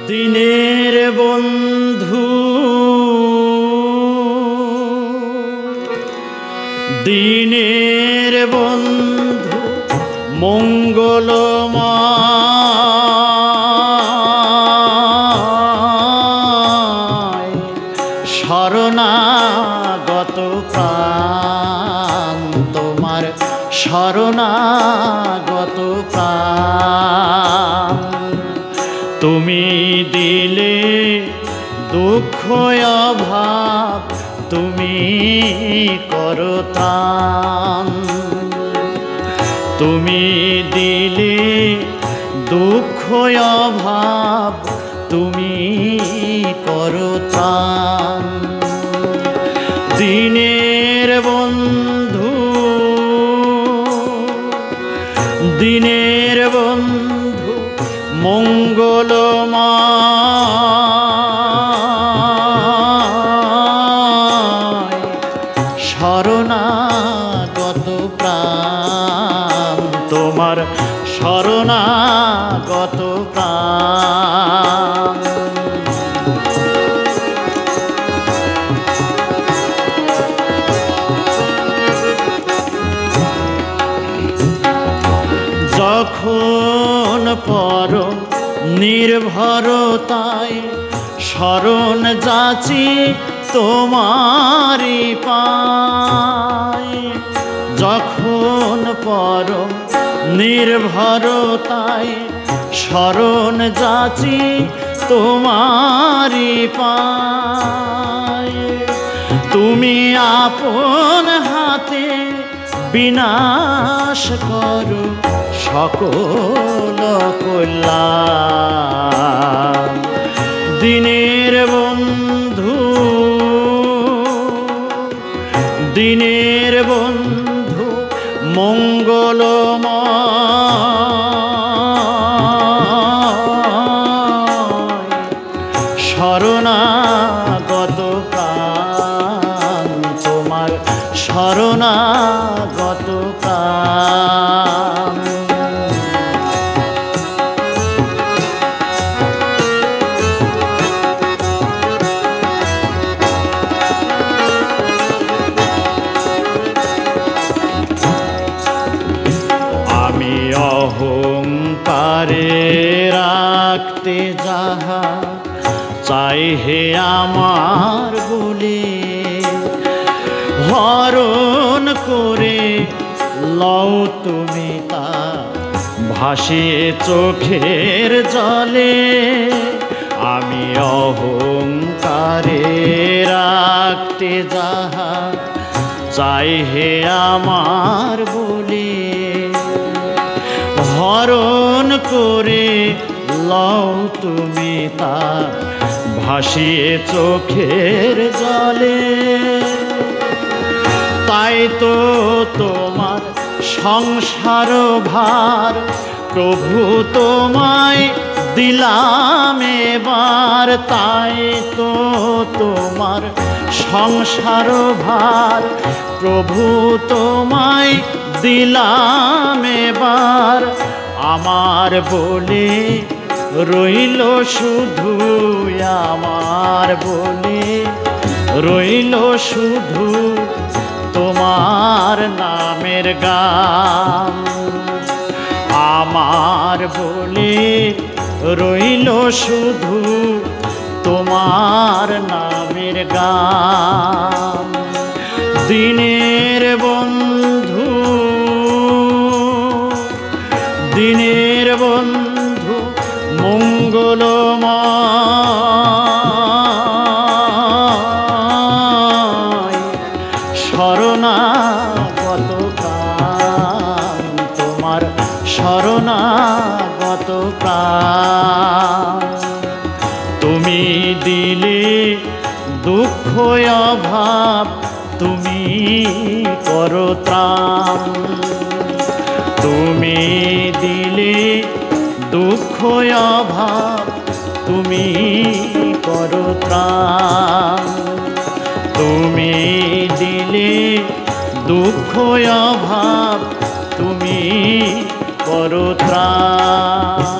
দিনের বন্ধু দিনের বন্ধু মঙ্গলময় শরণাগত প্রাণ তোমার শরণাগত প্রাণ তুমি দিলে দুঃখ অভাব তুমি করো ত্রাণ তুমি দিলে দুঃখ অভাব তুমি করো ত্রাণ দিনের বন্ধু দিনের বন্ধু মঙ্গলময় শরণাগত প্রাণ তোমার শরণাগত প্রাণ যখন পরম নির্ভরতায় শরণ যাচি তোমারি পায় যখন পরম নির্ভরতায় শরণ যাচি তোমারি পায় তুমি আপন হাতে বিনাশ করো সকল কল্যাণ দিনের বন্ধু দিনের বন্ধু মঙ্গলময় শরণাগত প্রাণ তোমার শরণাগত প্রাণ আমি অহংকারে রাখতে যাহা চাই হে আমার বলে হরণ করে লও তুমি তা ভাসিয়ে চোখের জলে আমি অহংকারে রাখতে যাহা চাই হে আমার বলে হরণ করে লও তুমি তা ভাসিয়ে চোখের জলে তাই তো তোমার সংসার ভার প্রভু তোমায় দিলাম এবার তাই তো তোমার সংসার ভার প্রভু তোমায় দিলাম এবার আমার বলে রইল শুধু আমার বলে রইল শুধু তোমার নামের গান আমার বলে রইল শুধু তোমার নামের গান দিনের বন্ধু দিনের বন্ধু মঙ্গলময় শরণাগত প্রাণ তোমার শরণাগত প্রাণ তুমি দিলে দুঃখ অভাব তুমি করো ত্রাণ তুমি দিলে দুঃখ অভাব তুমি করো ত্রাণ তুমি দিলে দুঃখ অভাব তুমি করো ত্রাণ।